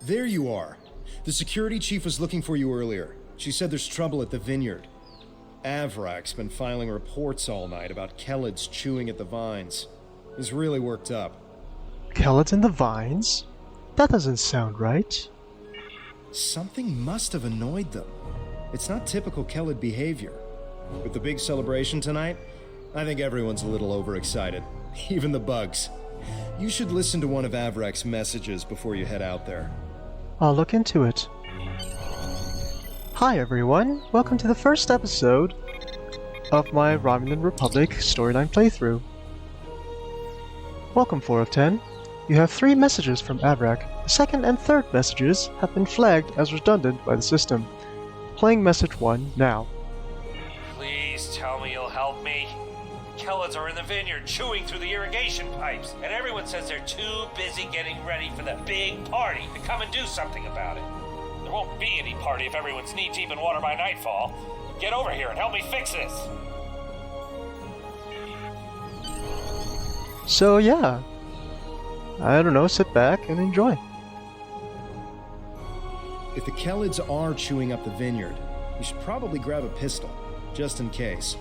There you are. The security chief was looking for you earlier. She said there's trouble at the vineyard. Avrak's been filing reports all night about Kellids chewing at the vines. He's really worked up. Kellids in the vines? That doesn't sound right. Something must have annoyed them. It's not typical Kellid behavior. With the big celebration tonight, I think everyone's a little overexcited. Even the bugs. You should listen to one of Avrak's messages before you head out there. I'll look into it. Hi everyone, welcome to the first episode of my Romulan Republic storyline playthrough. Welcome 4 of 10. You have 3 messages from Avrak. The second and third messages have been flagged as redundant by the system. Playing message 1 now. Please tell me you'll help me. Kellids are in the vineyard chewing through the irrigation pipes, and everyone says they're too busy getting ready for the big party to come and do something about it. There won't be any party if everyone's knee-deep in water by nightfall. Get over here and help me fix this. So yeah, I don't know, sit back and enjoy. If the Kellids are chewing up the vineyard, you should probably grab a pistol, just in case.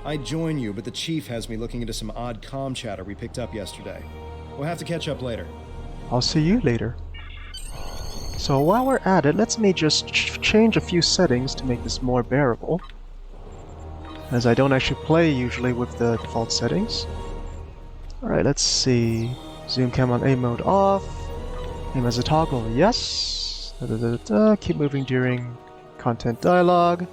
I'd join you, but the chief has me looking into some odd comm chatter we picked up yesterday. We'll have to catch up later. I'll see you later. So while we're at it, let's just change a few settings to make this more bearable, as I don't actually play usually with the default settings. Alright, let's see. Zoom cam on A mode off. Aim as a toggle, yes. Keep moving during content dialogue.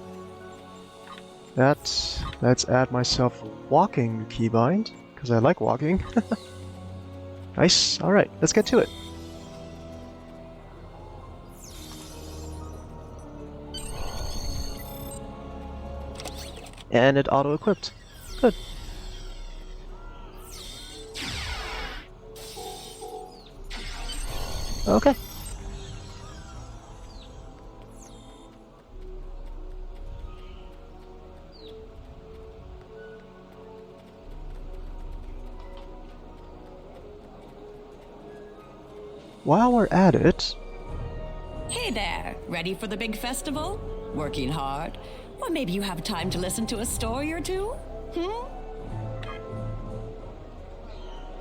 Let's add myself a walking keybind, because I like walking. Nice, alright, let's get to it. And it auto-equipped. Good. Okay. While we're at it... Hey there, ready for the big festival? Working hard? Or maybe you have time to listen to a story or two?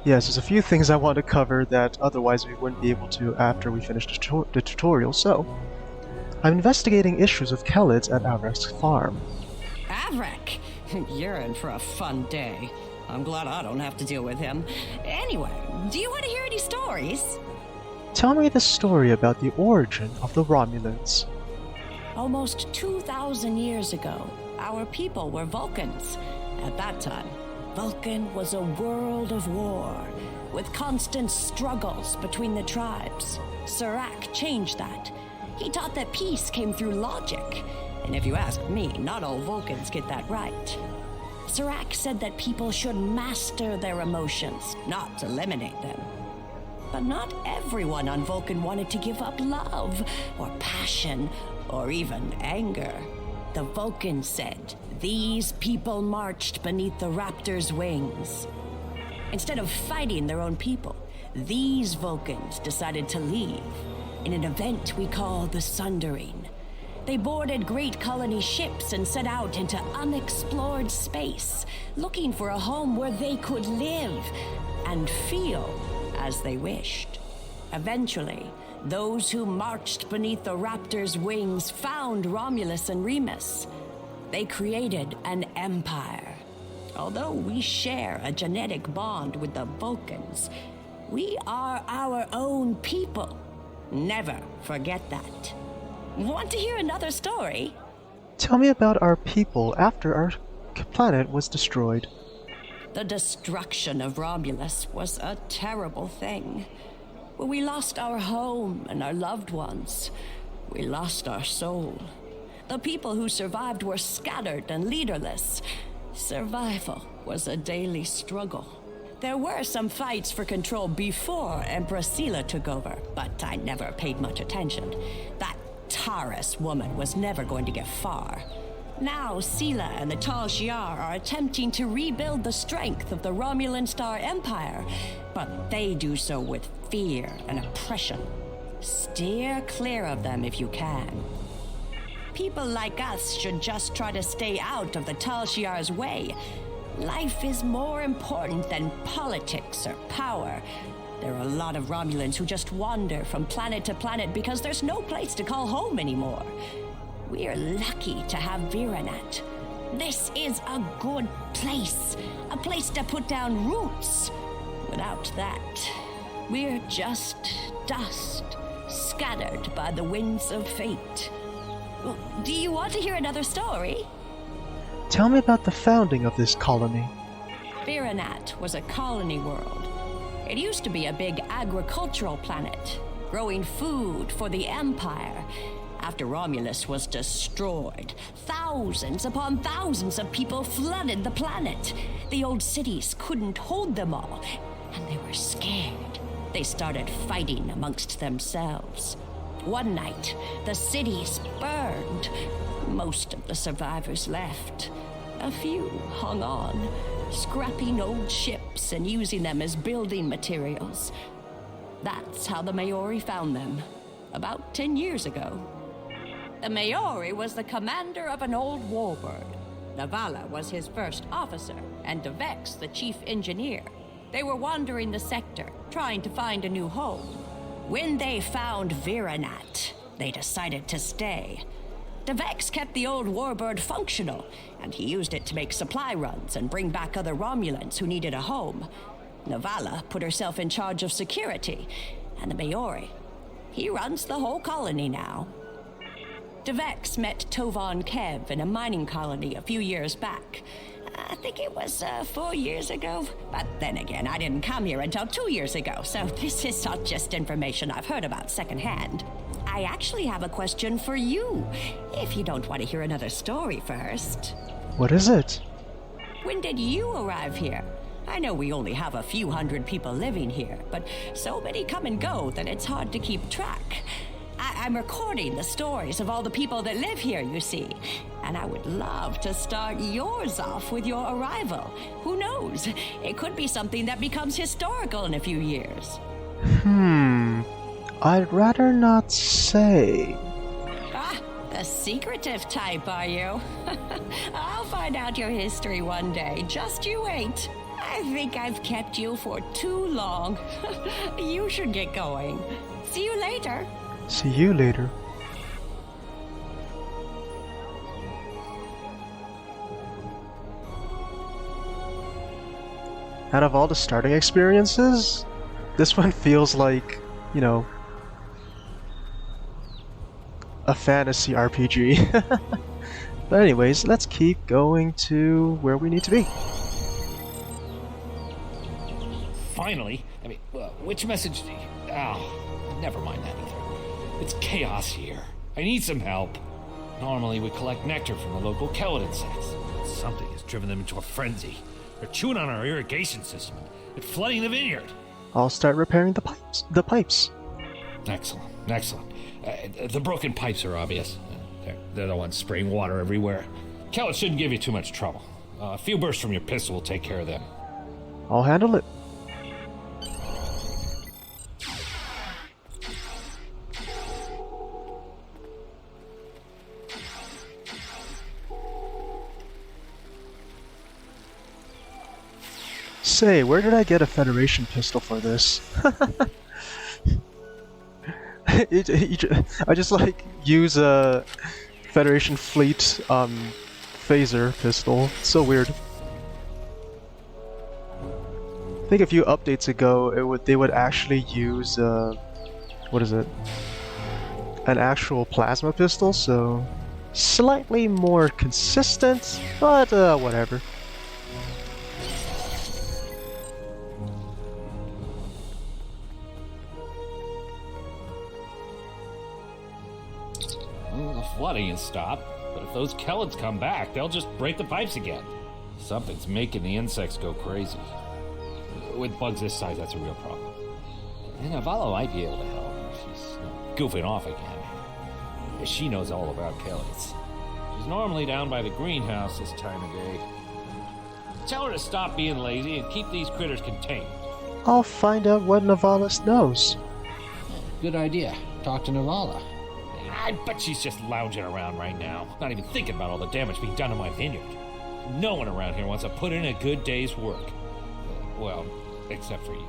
Yes, there's a few things I want to cover that otherwise we wouldn't be able to after we finish the tutorial, so... I'm investigating issues of Kellids at Avrak's farm. Avrak? You're in for a fun day. I'm glad I don't have to deal with him. Anyway, do you want to hear any stories? Tell me the story about the origin of the Romulans. Almost 2,000 years ago, our people were Vulcans. At that time, Vulcan was a world of war, with constant struggles between the tribes. Serac changed that. He taught that peace came through logic. And if you ask me, not all Vulcans get that right. Serac said that people should master their emotions, not eliminate them. But not everyone on Vulcan wanted to give up love, or passion, or even anger. The Vulcans said, these people marched beneath the raptor's wings. Instead of fighting their own people, these Vulcans decided to leave in an event we call the Sundering. They boarded great colony ships and set out into unexplored space, looking for a home where they could live and feel as they wished. Eventually, those who marched beneath the raptor's wings found Romulus and Remus. They created an empire. Although we share a genetic bond with the Vulcans, we are our own people. Never forget that. Want to hear another story? Tell me about our people after our planet was destroyed. The destruction of Romulus was a terrible thing. We lost our home and our loved ones. We lost our soul. The people who survived were scattered and leaderless. Survival was a daily struggle. There were some fights for control before Empress Sela took over, but I never paid much attention. That Taurus woman was never going to get far. Now Sela and the Tal Shiar are attempting to rebuild the strength of the Romulan Star Empire, but they do so with fear and oppression. Steer clear of them if you can. People like us should just try to stay out of the Tal Shiar's way. Life is more important than politics or power. There are a lot of Romulans who just wander from planet to planet because there's no place to call home anymore. We're lucky to have Viranat. This is a good place. A place to put down roots. Without that, we're just dust, scattered by the winds of fate. Do you want to hear another story? Tell me about the founding of this colony. Viranat was a colony world. It used to be a big agricultural planet, growing food for the Empire. After Romulus was destroyed, thousands upon thousands of people flooded the planet. The old cities couldn't hold them all, and they were scared. They started fighting amongst themselves. One night, the cities burned. Most of the survivors left. A few hung on, scrapping old ships and using them as building materials. That's how the Maori found them, about 10 years ago. The Maori was the commander of an old warbird. Navala was his first officer, and Devex the chief engineer. They were wandering the sector, trying to find a new home. When they found Viranat, they decided to stay. Devex kept the old warbird functional, and he used it to make supply runs and bring back other Romulans who needed a home. Navala put herself in charge of security, and the Maori, he runs the whole colony now. Devex met Tovan Kev in a mining colony a few years back. I think it was 4 years ago. But then again, I didn't come here until 2 years ago, so this is not just information I've heard about secondhand. I actually have a question for you, if you don't want to hear another story first. What is it? When did you arrive here? I know we only have a few hundred people living here, but so many come and go that it's hard to keep track. I'm recording the stories of all the people that live here, you see. And I would love to start yours off with your arrival. Who knows? It could be something that becomes historical in a few years. I'd rather not say. Ah, the secretive type, are you? I'll find out your history one day. Just you wait. I think I've kept you for too long. You should get going. See you later. See you later. Out of all the starting experiences, this one feels like, you know, a fantasy RPG. But anyways, let's keep going to where we need to be. Finally? I mean, which message do you... Oh, never mind that either. It's chaos here. I need some help. Normally we collect nectar from the local kelid insects. Something has driven them into a frenzy. They're chewing on our irrigation system and flooding the vineyard. I'll start repairing the pipes. Excellent, excellent. The broken pipes are obvious. They're the ones spraying water everywhere. Kelid shouldn't give you too much trouble. A few bursts from your pistol will take care of them. I'll handle it. Say, where did I get a Federation pistol for this? I just like use a Federation fleet phaser pistol. It's so weird. I think a few updates ago, they would actually use what is it? An actual plasma pistol, so slightly more consistent, but whatever. The flooding has stopped, but if those Kelids come back, they'll just break the pipes again. Something's making the insects go crazy. With bugs this size, that's a real problem. And Navala might be able to help. She's goofing off again. She knows all about Kelids. She's normally down by the greenhouse this time of day. Tell her to stop being lazy and keep these critters contained. I'll find out what Navalis knows. Good idea. Talk to Navala. I bet she's just lounging around right now, not even thinking about all the damage being done to my vineyard. No one around here wants to put in a good day's work. Well, except for you.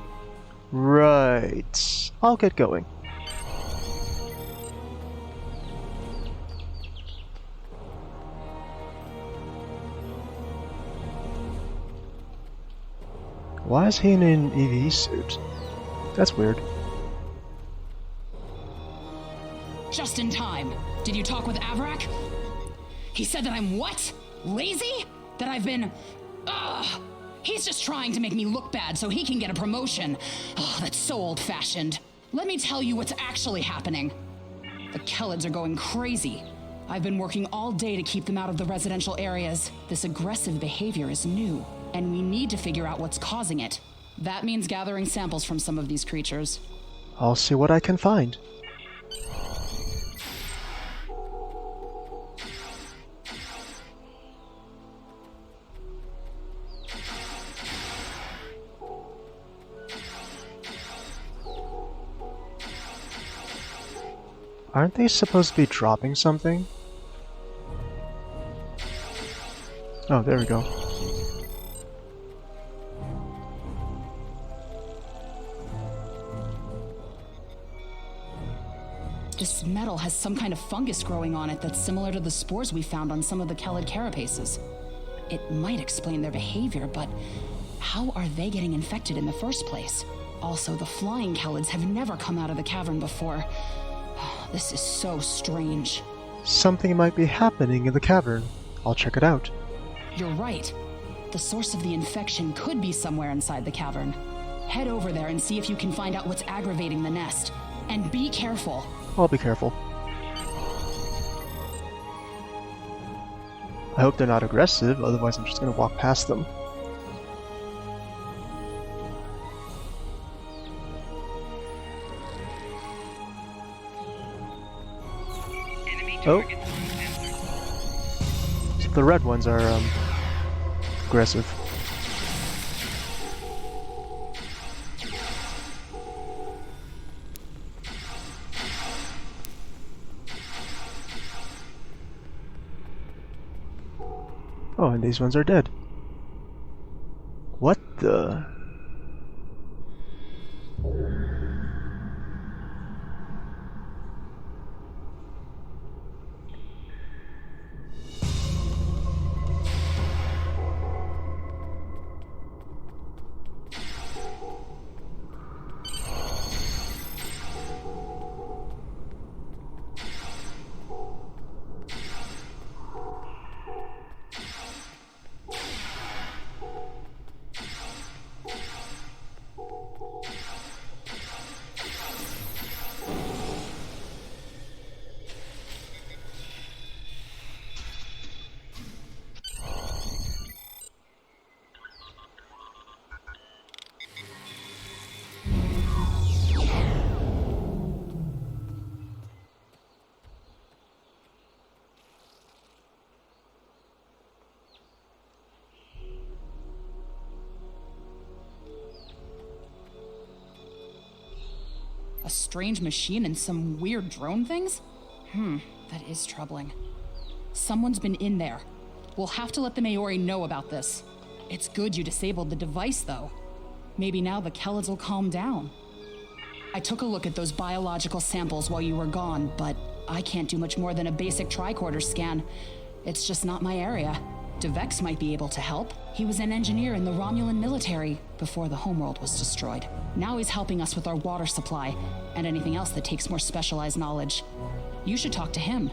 Right. I'll get going. Why is he in an EV suit? That's weird. Just in time. Did you talk with Avarak? He said that I'm what? Lazy? That I've been... Ugh! He's just trying to make me look bad so he can get a promotion. Oh, that's so old-fashioned. Let me tell you what's actually happening. The Kellids are going crazy. I've been working all day to keep them out of the residential areas. This aggressive behavior is new, and we need to figure out what's causing it. That means gathering samples from some of these creatures. I'll see what I can find. Aren't they supposed to be dropping something? Oh, there we go. This metal has some kind of fungus growing on it that's similar to the spores we found on some of the Kellid carapaces. It might explain their behavior, but how are they getting infected in the first place? Also, the flying Kellids have never come out of the cavern before. This is so strange. Something might be happening in the cavern. I'll check it out. You're right. The source of the infection could be somewhere inside the cavern. Head over there and see if you can find out what's aggravating the nest. And be careful. I'll be careful. I hope they're not aggressive, otherwise I'm just gonna walk past them. Oh. So the red ones are, aggressive. Oh, and these ones are dead. What the... A strange machine and some weird drone things? That is troubling. Someone's been in there. We'll have to let the Maori know about this. It's good you disabled the device, though. Maybe now the Kellids will calm down. I took a look at those biological samples while you were gone, but I can't do much more than a basic tricorder scan. It's just not my area. Devex might be able to help. He was an engineer in the Romulan military before the homeworld was destroyed. Now he's helping us with our water supply and anything else that takes more specialized knowledge. You should talk to him.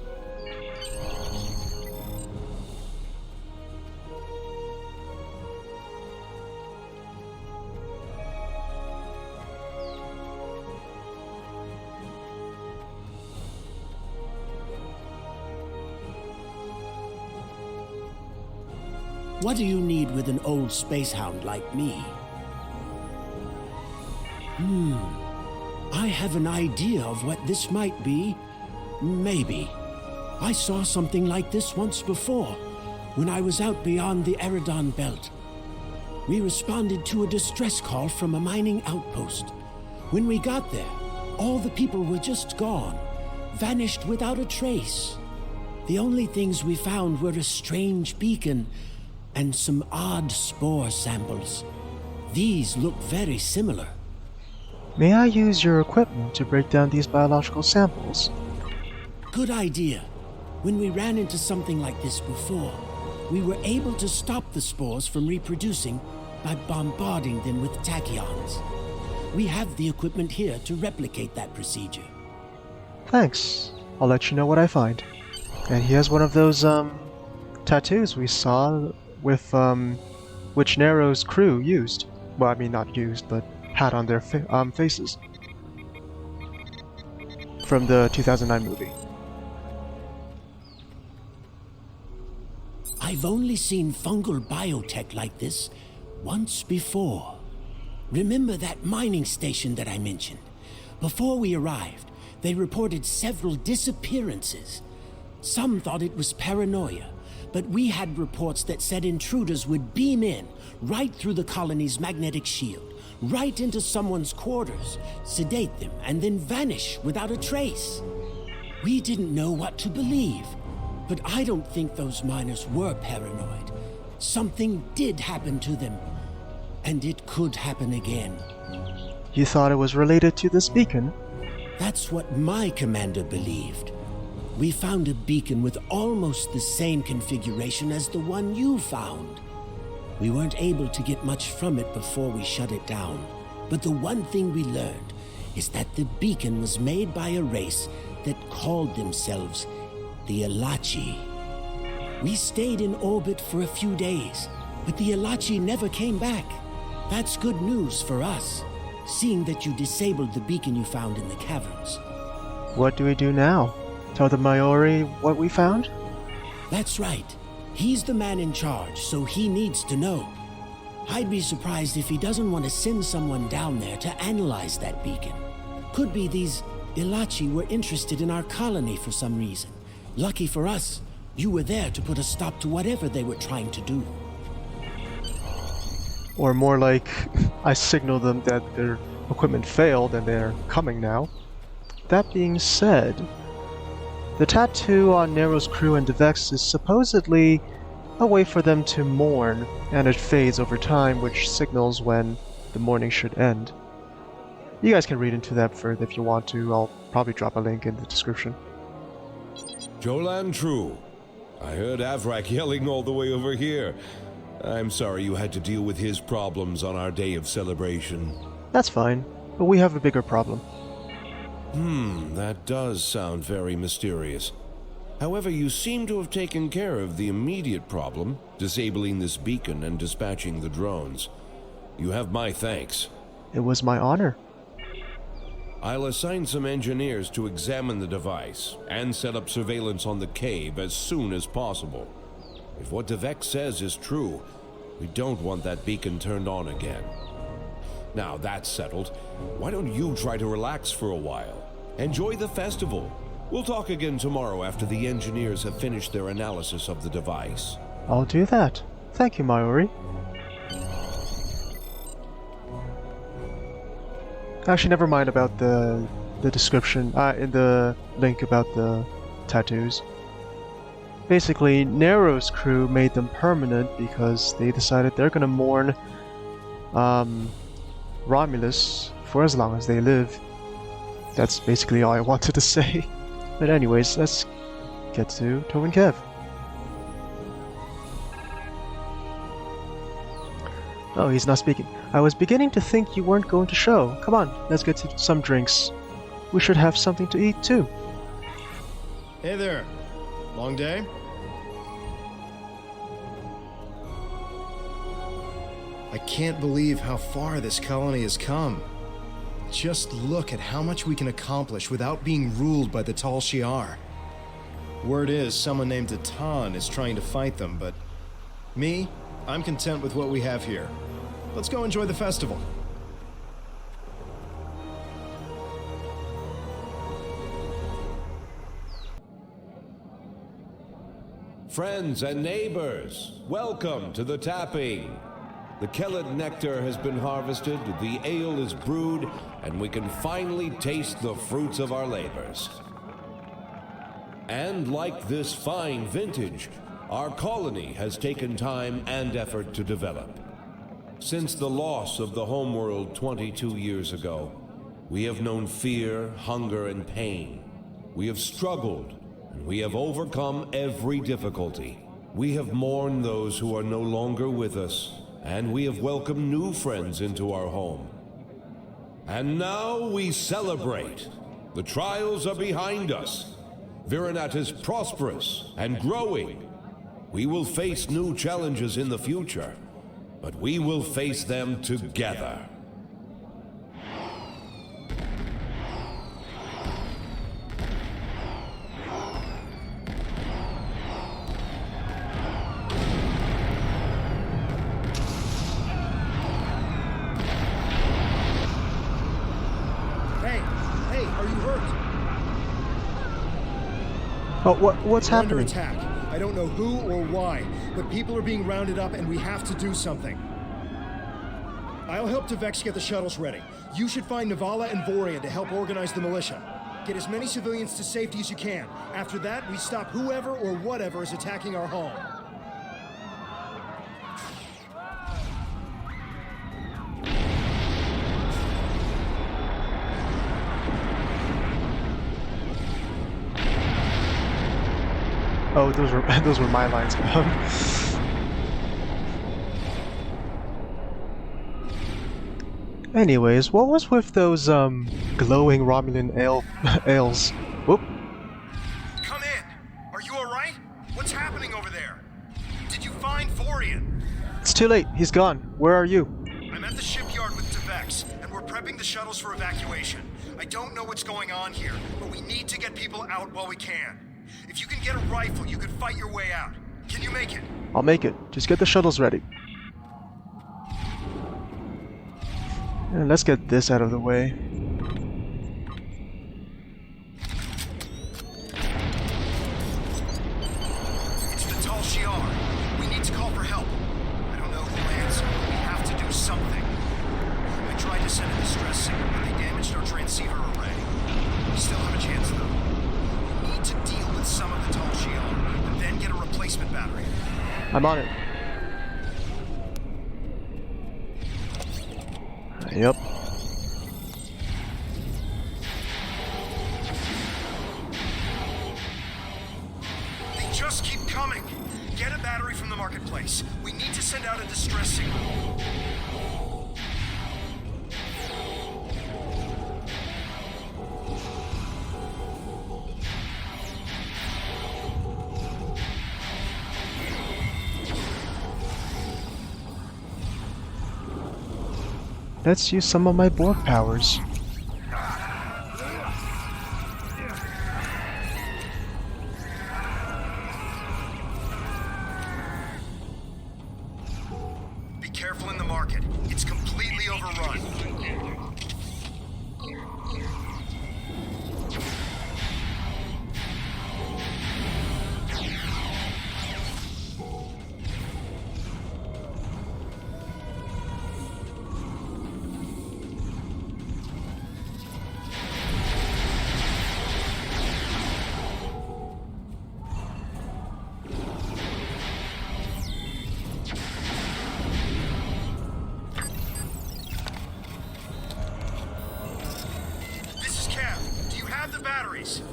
What do you need with an old spacehound like me? I have an idea of what this might be. Maybe. I saw something like this once before, when I was out beyond the Eridon Belt. We responded to a distress call from a mining outpost. When we got there, All the people were just gone, vanished without a trace. The only things we found were a strange beacon and some odd spore samples. These look very similar. May I use your equipment to break down these biological samples? Good idea. When we ran into something like this before, we were able to stop the spores from reproducing by bombarding them with tachyons. We have the equipment here to replicate that procedure. Thanks. I'll let you know what I find. And he has one of those, tattoos we saw with, which Nero's crew used. Well, I mean, not used, but had on their faces. From the 2009 movie. I've only seen fungal biotech like this once before. Remember that mining station that I mentioned? Before we arrived, they reported several disappearances. Some thought it was paranoia, but we had reports that said intruders would beam in right through the colony's magnetic shield, right into someone's quarters, sedate them, and then vanish without a trace. We didn't know what to believe, but I don't think those miners were paranoid. Something did happen to them, and it could happen again. You thought it was related to this beacon? That's what my commander believed. We found a beacon with almost the same configuration as the one you found. We weren't able to get much from it before we shut it down. But the one thing we learned is that the beacon was made by a race that called themselves the Elachi. We stayed in orbit for a few days, but the Elachi never came back. That's good news for us, seeing that you disabled the beacon you found in the caverns. What do we do now? Tell the Maori what we found? That's right. He's the man in charge, so he needs to know. I'd be surprised if he doesn't want to send someone down there to analyze that beacon. Could be these Elachi were interested in our colony for some reason. Lucky for us, you were there to put a stop to whatever they were trying to do. Or more like, I signaled them that their equipment failed and they're coming now. That being said, the tattoo on Nero's crew and Devex is supposedly a way for them to mourn, and it fades over time, which signals when the mourning should end. You guys can read into that further if you want to. I'll probably drop a link in the description. Jolan True. I heard Avrak yelling all the way over here. I'm sorry you had to deal with his problems on our day of celebration. That's fine, but we have a bigger problem. That does sound very mysterious. However, you seem to have taken care of the immediate problem, disabling this beacon and dispatching the drones. You have my thanks. It was my honor. I'll assign some engineers to examine the device and set up surveillance on the cave as soon as possible. If what Devex says is true, we don't want that beacon turned on again. Now that's settled, why don't you try to relax for a while? Enjoy the festival. We'll talk again tomorrow after the engineers have finished their analysis of the device. I'll do that. Thank you, Maori. Actually, never mind about the description in the link about the tattoos. Basically, Nero's crew made them permanent because they decided they're gonna mourn Romulus for as long as they live. That's basically all I wanted to say. But anyways, let's get to Tobin Kev. Oh, he's not speaking. I was beginning to think you weren't going to show. Come on, let's get to some drinks. We should have something to eat too. Hey there. Long day? I can't believe how far this colony has come. Just look at how much we can accomplish without being ruled by the Tal Shiar. Word is someone named Atan is trying to fight them, but me, I'm content with what we have here. Let's go enjoy the festival. Friends and neighbors, welcome to the tapping. The Kellet nectar has been harvested, the ale is brewed, and we can finally taste the fruits of our labors. And like this fine vintage, our colony has taken time and effort to develop. Since the loss of the homeworld 22 years ago, we have known fear, hunger, and pain. We have struggled, and we have overcome every difficulty. We have mourned those who are no longer with us, and we have welcomed new friends into our home. And now we celebrate. The trials are behind us. Virinat is prosperous and growing. We will face new challenges in the future, but we will face them together. Hey, are you hurt? Oh, what's We're under happening? attack. I don't know who or why, but people are being rounded up and we have to do something. I'll help Devex get the shuttles ready. You should find Navala and Vorian to help organize the militia. Get as many civilians to safety as you can. After that, we stop whoever or whatever is attacking our home. Oh, those were my lines. Anyways, what was with those glowing Romulan ales? Whoop. Come in! Are you alright? What's happening over there? Did you find Vorian? It's too late. He's gone. Where are you? I'm at the shipyard with Devex, and we're prepping the shuttles for evacuation. I don't know what's going on here, but we need to get people out while we can. If you can get a rifle, you could fight your way out. Can you make it? I'll make it. Just get the shuttles ready. And let's get this out of the way. It's the Tal Shiar. We need to call for help. I don't know who will answer, but we have to do something. I tried to send a distress signal, but they damaged our transceiver array. We still have a chance, though. We need to deal with some of the Tal Shiar, and then get a replacement battery. I'm on it. Yep. They just keep coming. Get a battery from the marketplace. We need to send out a distress signal. Let's use some of my Borg powers. Be careful in the market. It's completely overrun. The batteries.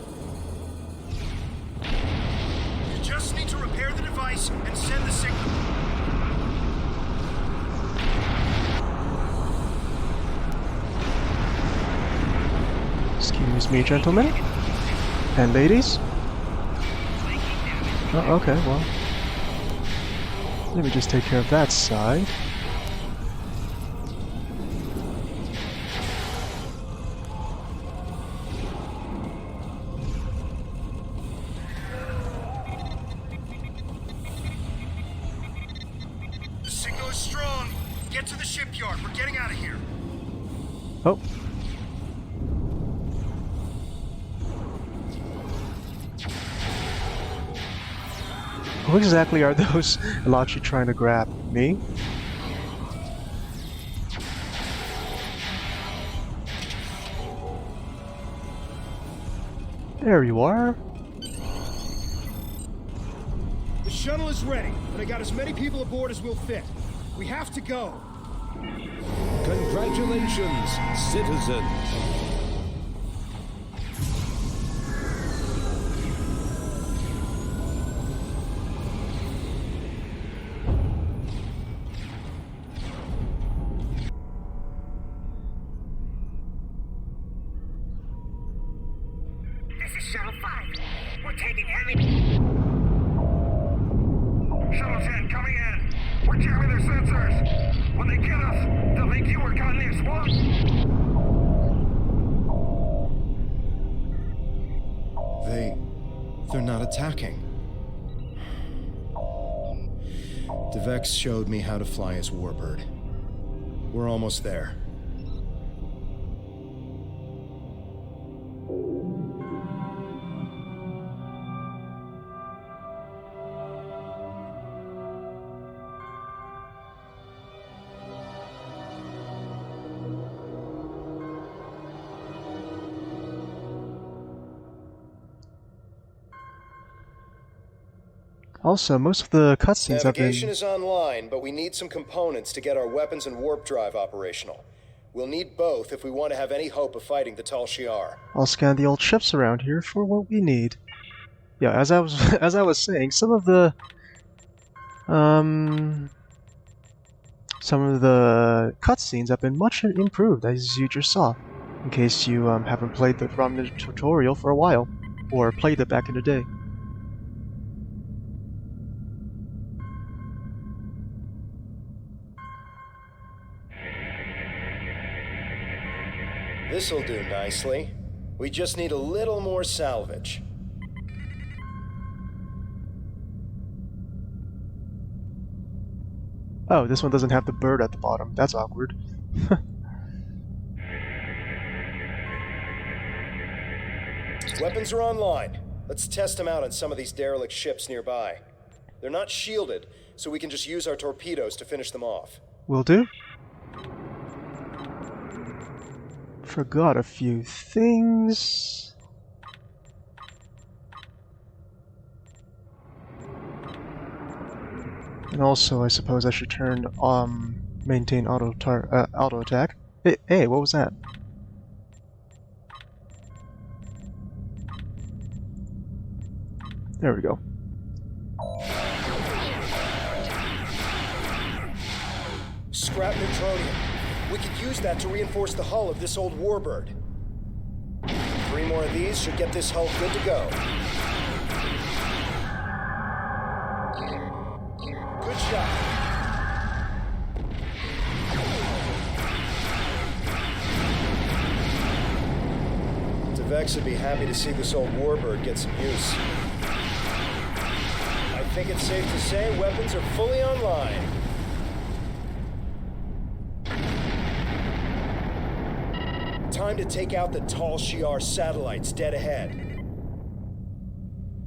You just need to repair the device and send the signal. Excuse me, gentlemen and ladies. Oh, okay, well, let me just take care of that side. Get to the shipyard. We're getting out of here. Oh. Who exactly are those Elachi trying to grab? Me? There you are. The shuttle is ready, and I got as many people aboard as will fit. We have to go. Congratulations, citizen. This is Shuttle 5. We're taking heavy... Shuttle 10 coming in. We're jamming their sensors. When they get us, they'll think you were caught in the explosion. They're not attacking. Devex showed me how to fly his warbird. We're almost there. Also, most of the cutscenes have been... Navigation is online, but we need some components to get our weapons and warp drive operational. We'll need both if we want to have any hope of fighting the Tal Shiar. I'll scan the old ships around here for what we need. Yeah, as I was saying, some of the cutscenes have been much improved, as you just saw. In case you haven't played the Romulan tutorial for a while, or played it back in the day. This'll do nicely. We just need a little more salvage. Oh, this one doesn't have the bird at the bottom. That's awkward. Weapons are online. Let's test them out on some of these derelict ships nearby. They're not shielded, so we can just use our torpedoes to finish them off. Will do. Forgot a few things. And also, I suppose I should turn maintain auto attack. Hey, what was that? There we go. Scrap neutronium. We could use that to reinforce the hull of this old warbird. 3 more of these should get this hull good to go. Good shot. Devex would be happy to see this old warbird get some use. I think it's safe to say weapons are fully online. Time to take out the Tal Shiar satellites dead ahead.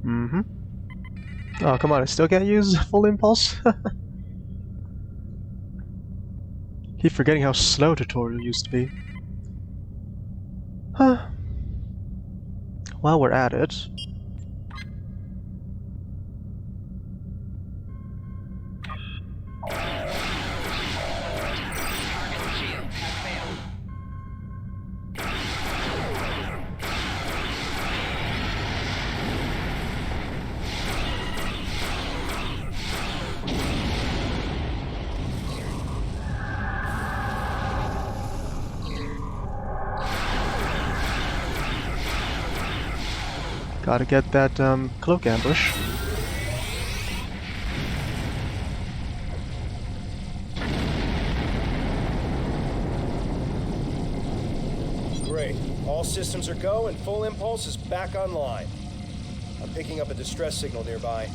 Mm-hmm. Oh, come on, I still can't use full impulse? Keep forgetting how slow tutorial used to be. Huh. While we're at it... Gotta get that cloak ambush. Great. All systems are go and full impulse is back online. I'm picking up a distress signal nearby.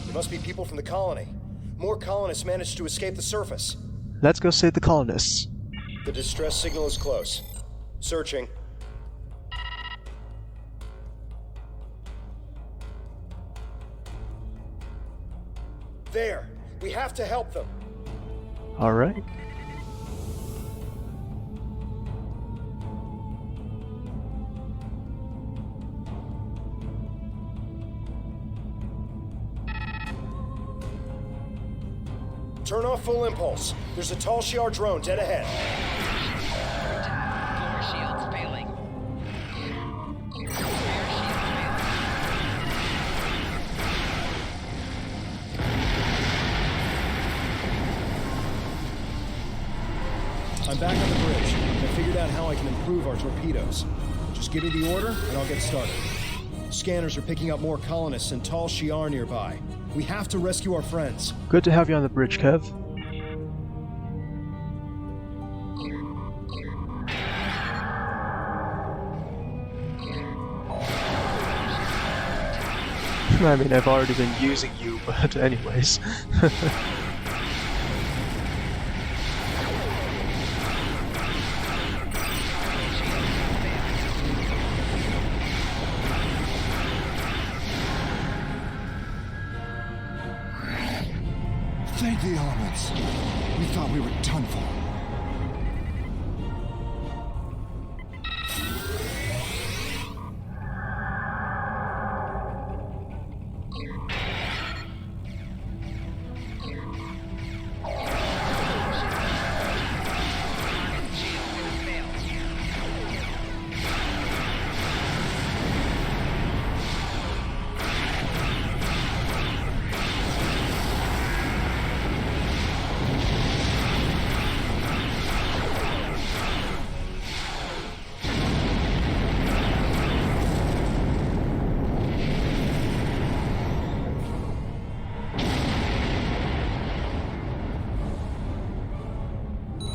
There must be people from the colony. More colonists managed to escape the surface. Let's go save the colonists. The distress signal is close. Searching. There! We have to help them! Alright. Turn off full impulse. There's a tall Shi'ar drone dead ahead. Floor shields failing. I'm back on the bridge. I figured out how I can improve our torpedoes. Just give me the order, and I'll get started. Scanners are picking up more colonists and tall Shi'ar nearby. We have to rescue our friends. Good to have you on the bridge, Kev. I mean, I've already been using you, but anyways. Thank the elements. We thought we were done for.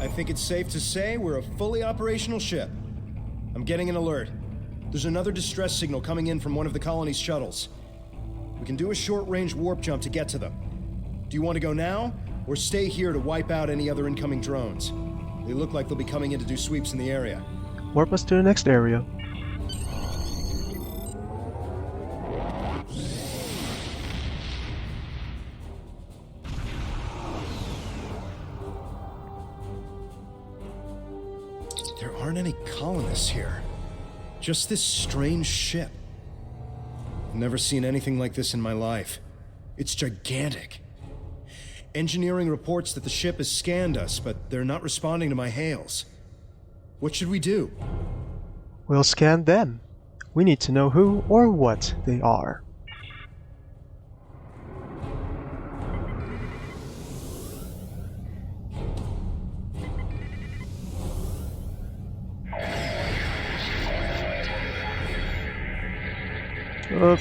I think it's safe to say we're a fully operational ship. I'm getting an alert. There's another distress signal coming in from one of the colony's shuttles. We can do a short-range warp jump to get to them. Do you want to go now, or stay here to wipe out any other incoming drones? They look like they'll be coming in to do sweeps in the area. Warp us to the next area. There aren't any colonists here. Just this strange ship. I've never seen anything like this in my life. It's gigantic. Engineering reports that the ship has scanned us, but they're not responding to my hails. What should we do? We'll scan them. We need to know who or what they are.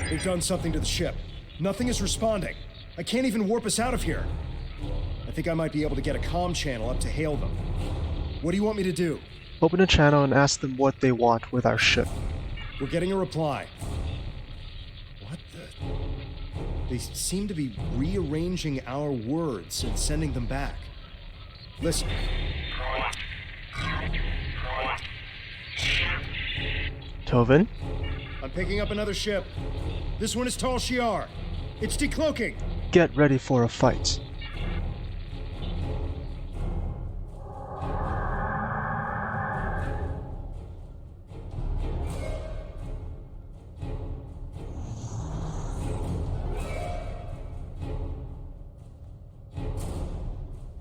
They've done something to the ship. Nothing is responding. I can't even warp us out of here. I think I might be able to get a comm channel up to hail them. What do you want me to do? Open a channel and ask them what they want with our ship. We're getting a reply. What the? They seem to be rearranging our words and sending them back. Listen. Tovin? I'm picking up another ship. This one is Tall Shi'ar. It's decloaking. Get ready for a fight.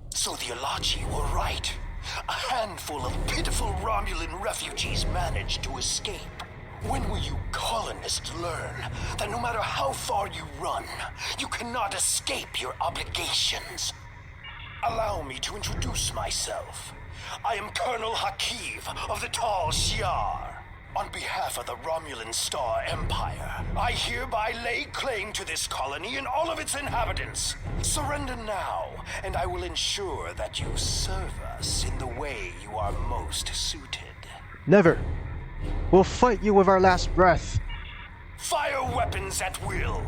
So the Alachi were right. A handful of pitiful Romulan refugees managed to escape. When will you colonists learn that no matter how far you run, you cannot escape your obligations? Allow me to introduce myself. I am Colonel Hakiv of the Tall Shi'ar. On behalf of the Romulan Star Empire, I hereby lay claim to this colony and all of its inhabitants. Surrender now, and I will ensure that you serve us in the way you are most suited. Never. We'll fight you with our last breath. Fire weapons at will.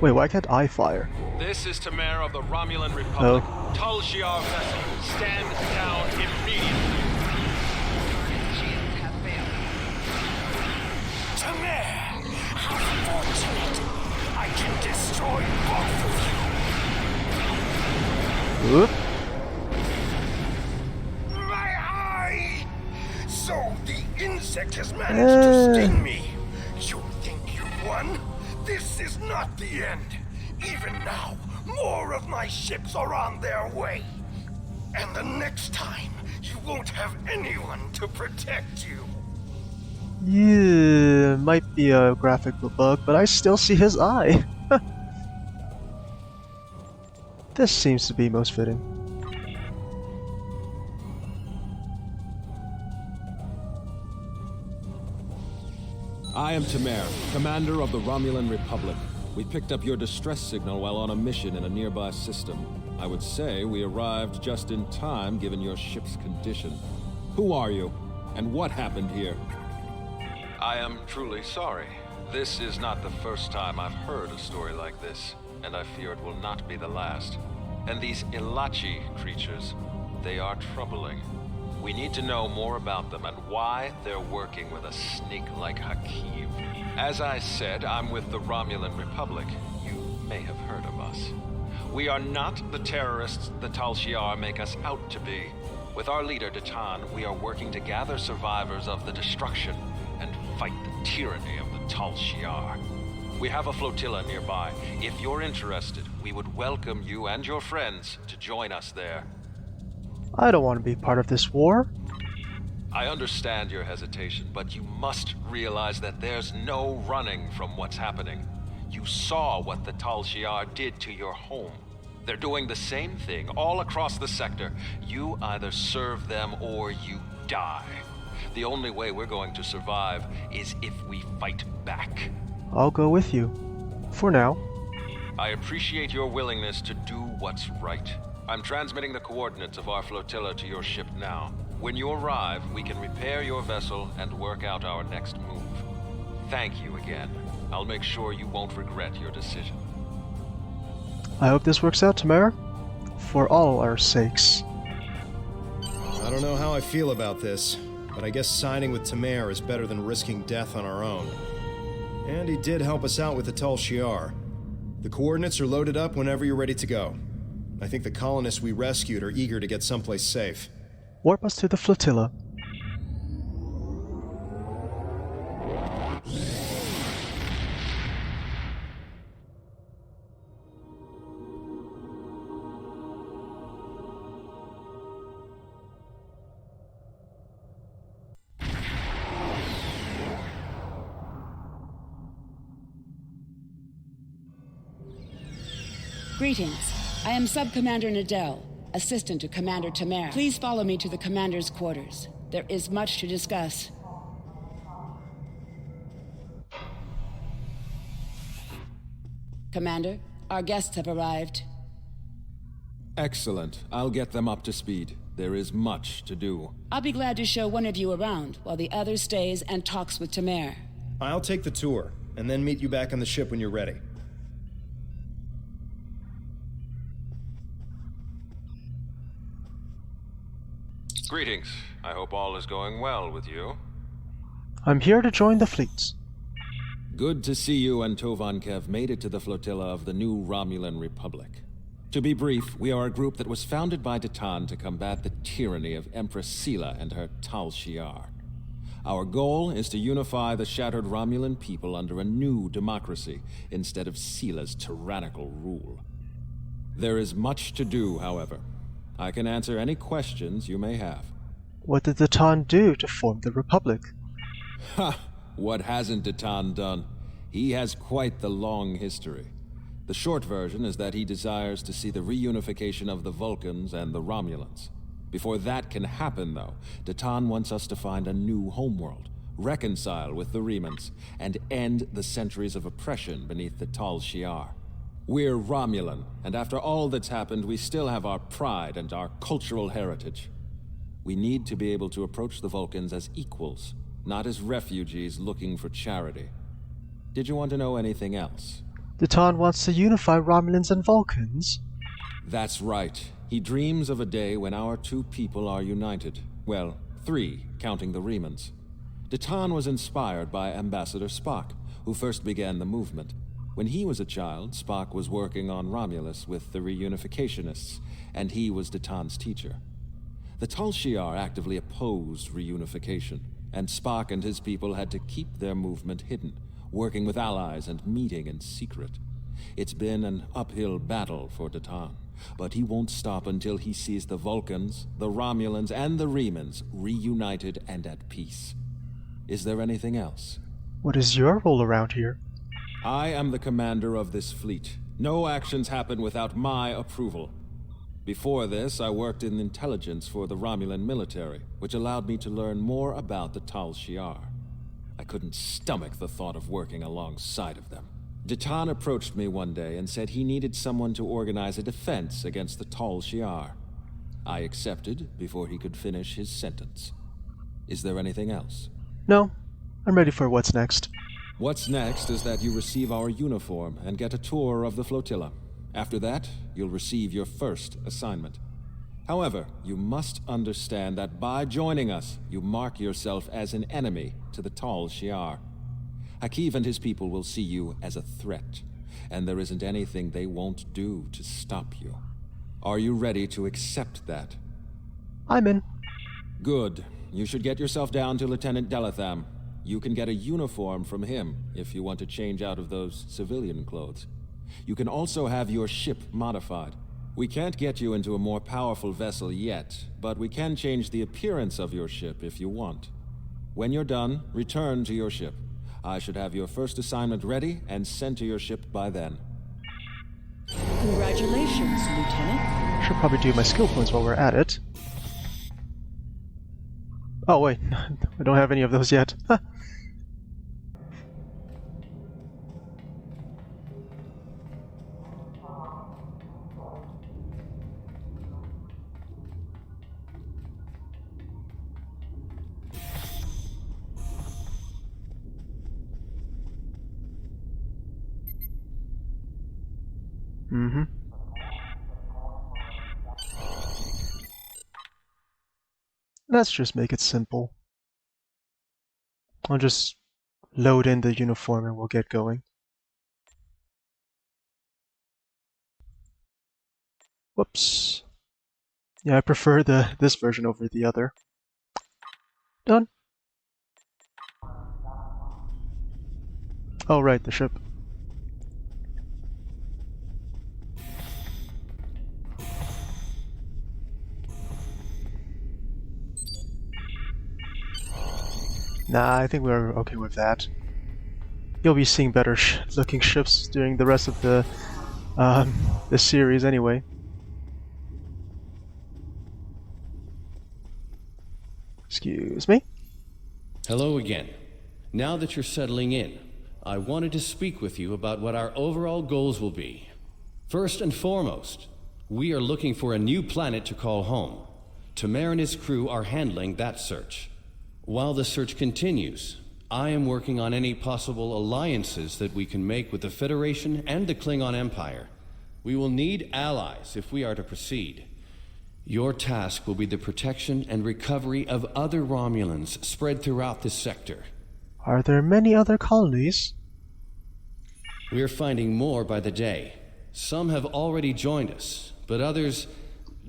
Wait, why can't I fire? This is Tamer of the Romulan Republic. Oh. Tall Shi'ar vessel, stand down immediately. Shields have failed. Tamer! How fortunate! I can destroy both of you! Oop. My eye! So the insect has managed to sting me. You think you won? This is not the end. Even now, more of my ships are on their way. And the next time, you won't have anyone to protect you. Yeah, might be a graphical bug, but I still see his eye. This seems to be most fitting. I am Tamer, commander of the Romulan Republic. We picked up your distress signal while on a mission in a nearby system. I would say we arrived just in time given your ship's condition. Who are you? And what happened here? I am truly sorry. This is not the first time I've heard a story like this, and I fear it will not be the last. And these Ilachi creatures, they are troubling. We need to know more about them and why they're working with a snake like Hakim. As I said, I'm with the Romulan Republic. You may have heard of us. We are not the terrorists the Tal Shiar make us out to be. With our leader, Datan, we are working to gather survivors of the destruction and fight the tyranny of the Tal Shiar. We have a flotilla nearby. If you're interested, we would welcome you and your friends to join us there. I don't want to be part of this war. I understand your hesitation, but you must realize that there's no running from what's happening. You saw what the Tal Shiar did to your home. They're doing the same thing all across the sector. You either serve them or you die. The only way we're going to survive is if we fight back. I'll go with you. For now. I appreciate your willingness to do what's right. I'm transmitting the coordinates of our flotilla to your ship now. When you arrive, we can repair your vessel and work out our next move. Thank you again. I'll make sure you won't regret your decision. I hope this works out, Tamara. For all our sakes. I don't know how I feel about this, but I guess signing with Tamer is better than risking death on our own. And he did help us out with the Tal Shiar. The coordinates are loaded up whenever you're ready to go. I think the colonists we rescued are eager to get someplace safe. Warp us to the flotilla. Greetings. I am Sub-Commander Nadell, assistant to Commander Tamer. Please follow me to the Commander's quarters. There is much to discuss. Commander, our guests have arrived. Excellent. I'll get them up to speed. There is much to do. I'll be glad to show one of you around while the other stays and talks with Tamer. I'll take the tour, and then meet you back on the ship when you're ready. Greetings. I hope all is going well with you. I'm here to join the fleet. Good to see you and Tovankev made it to the flotilla of the new Romulan Republic. To be brief, we are a group that was founded by Datan to combat the tyranny of Empress Sela and her Tal Shiar. Our goal is to unify the shattered Romulan people under a new democracy instead of Sela's tyrannical rule. There is much to do, however. I can answer any questions you may have. What did Datan do to form the Republic? Ha! What hasn't Datan done? He has quite the long history. The short version is that he desires to see the reunification of the Vulcans and the Romulans. Before that can happen, though, Datan wants us to find a new homeworld, reconcile with the Remans, and end the centuries of oppression beneath the Tal Shiar. We're Romulan, and after all that's happened, we still have our pride and our cultural heritage. We need to be able to approach the Vulcans as equals, not as refugees looking for charity. Did you want to know anything else? Datan wants to unify Romulans and Vulcans? That's right. He dreams of a day when our two people are united. Well, three, counting the Remans. Datan was inspired by Ambassador Spock, who first began the movement. When he was a child, Spock was working on Romulus with the reunificationists, and he was Datan's teacher. The Tal Shiar actively opposed reunification, and Spock and his people had to keep their movement hidden, working with allies and meeting in secret. It's been an uphill battle for Datan, but he won't stop until he sees the Vulcans, the Romulans, and the Remans reunited and at peace. Is there anything else? What is your role around here? I am the commander of this fleet. No actions happen without my approval. Before this, I worked in intelligence for the Romulan military, which allowed me to learn more about the Tal Shiar. I couldn't stomach the thought of working alongside of them. Datan approached me one day and said he needed someone to organize a defense against the Tal Shiar. I accepted before he could finish his sentence. Is there anything else? No. I'm ready for what's next. What's next is that you receive our uniform and get a tour of the flotilla. After that, you'll receive your first assignment. However, you must understand that by joining us, you mark yourself as an enemy to the Tal Shiar. Hakiv and his people will see you as a threat, and there isn't anything they won't do to stop you. Are you ready to accept that? I'm in. Good. You should get yourself down to Lieutenant Delatham. You can get a uniform from him if you want to change out of those civilian clothes. You can also have your ship modified. We can't get you into a more powerful vessel yet, but we can change the appearance of your ship if you want. When you're done, return to your ship. I should have your first assignment ready and sent to your ship by then. Congratulations, Lieutenant. Should probably do my skill points while we're at it. Oh wait, I don't have any of those yet. Mm-hmm. Let's just make it simple. I'll just load in the uniform and we'll get going. Whoops. Yeah, I prefer this version over the other. Done. Oh right, the ship. Nah, I think we're okay with that. You'll be seeing better looking ships during the rest of the series anyway. Excuse me? Hello again. Now that you're settling in, I wanted to speak with you about what our overall goals will be. First and foremost, we are looking for a new planet to call home. Tamer and his crew are handling that search. While the search continues, I am working on any possible alliances that we can make with the Federation and the Klingon Empire. We will need allies if we are to proceed. Your task will be the protection and recovery of other Romulans spread throughout this sector. Are there many other colonies? We are finding more by the day. Some have already joined us, but others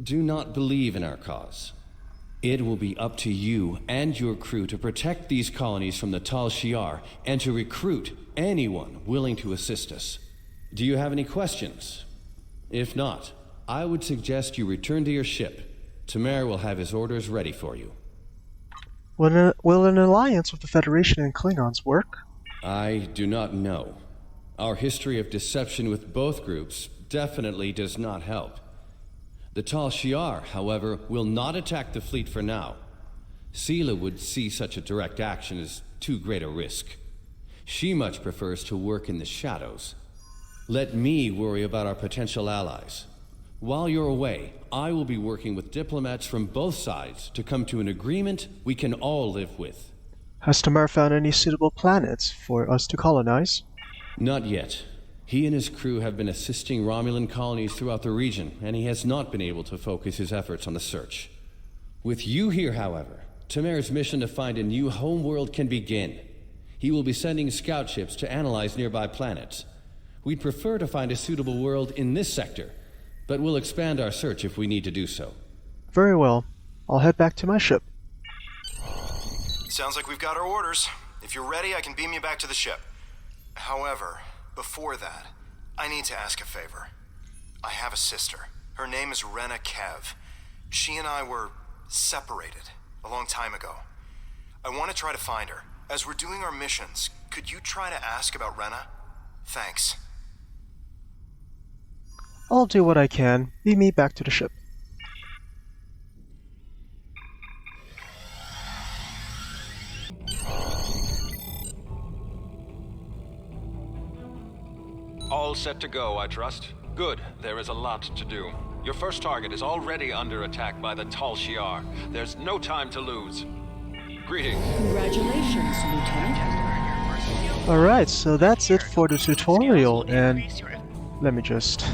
do not believe in our cause. It will be up to you and your crew to protect these colonies from the Tal Shiar and to recruit anyone willing to assist us. Do you have any questions? If not, I would suggest you return to your ship. Tamer will have his orders ready for you. Will an alliance with the Federation and Klingons work? I do not know. Our history of deception with both groups definitely does not help. The Tal Shiar, however, will not attack the fleet for now. Sela would see such a direct action as too great a risk. She much prefers to work in the shadows. Let me worry about our potential allies. While you're away, I will be working with diplomats from both sides to come to an agreement we can all live with. Has Tamer found any suitable planets for us to colonize? Not yet. He and his crew have been assisting Romulan colonies throughout the region, and he has not been able to focus his efforts on the search. With you here, however, Tamer's mission to find a new homeworld can begin. He will be sending scout ships to analyze nearby planets. We'd prefer to find a suitable world in this sector, but we'll expand our search if we need to do so. Very well. I'll head back to my ship. Sounds like we've got our orders. If you're ready, I can beam you back to the ship. However, before that, I need to ask a favor. I have a sister. Her name is Rena Kev. She and I were separated a long time ago. I want to try to find her. As we're doing our missions, could you try to ask about Rena? Thanks. I'll do what I can. Lead me back to the ship. All set to go, I trust? Good. There is a lot to do. Your first target is already under attack by the Tal Shiar. There's no time to lose. Greetings. Congratulations, Lieutenant. Alright, so that's it for the tutorial, and let me just...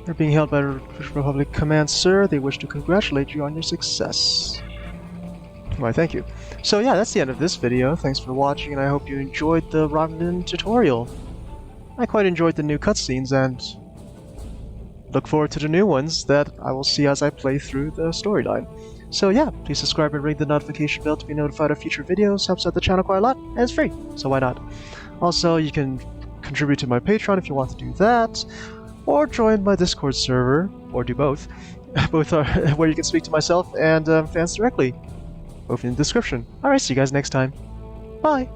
You're being held by the Republic Command, sir. They wish to congratulate you on your success. Why, thank you. So yeah, that's the end of this video. Thanks for watching, and I hope you enjoyed the Romulan tutorial. I quite enjoyed the new cutscenes, and look forward to the new ones that I will see as I play through the storyline. So yeah, please subscribe and ring the notification bell to be notified of future videos. Helps out the channel quite a lot, and it's free, so why not? Also, you can contribute to my Patreon if you want to do that, or join my Discord server, or do both. Both are where you can speak to myself and fans directly. Both in the description. Alright, see you guys next time. Bye!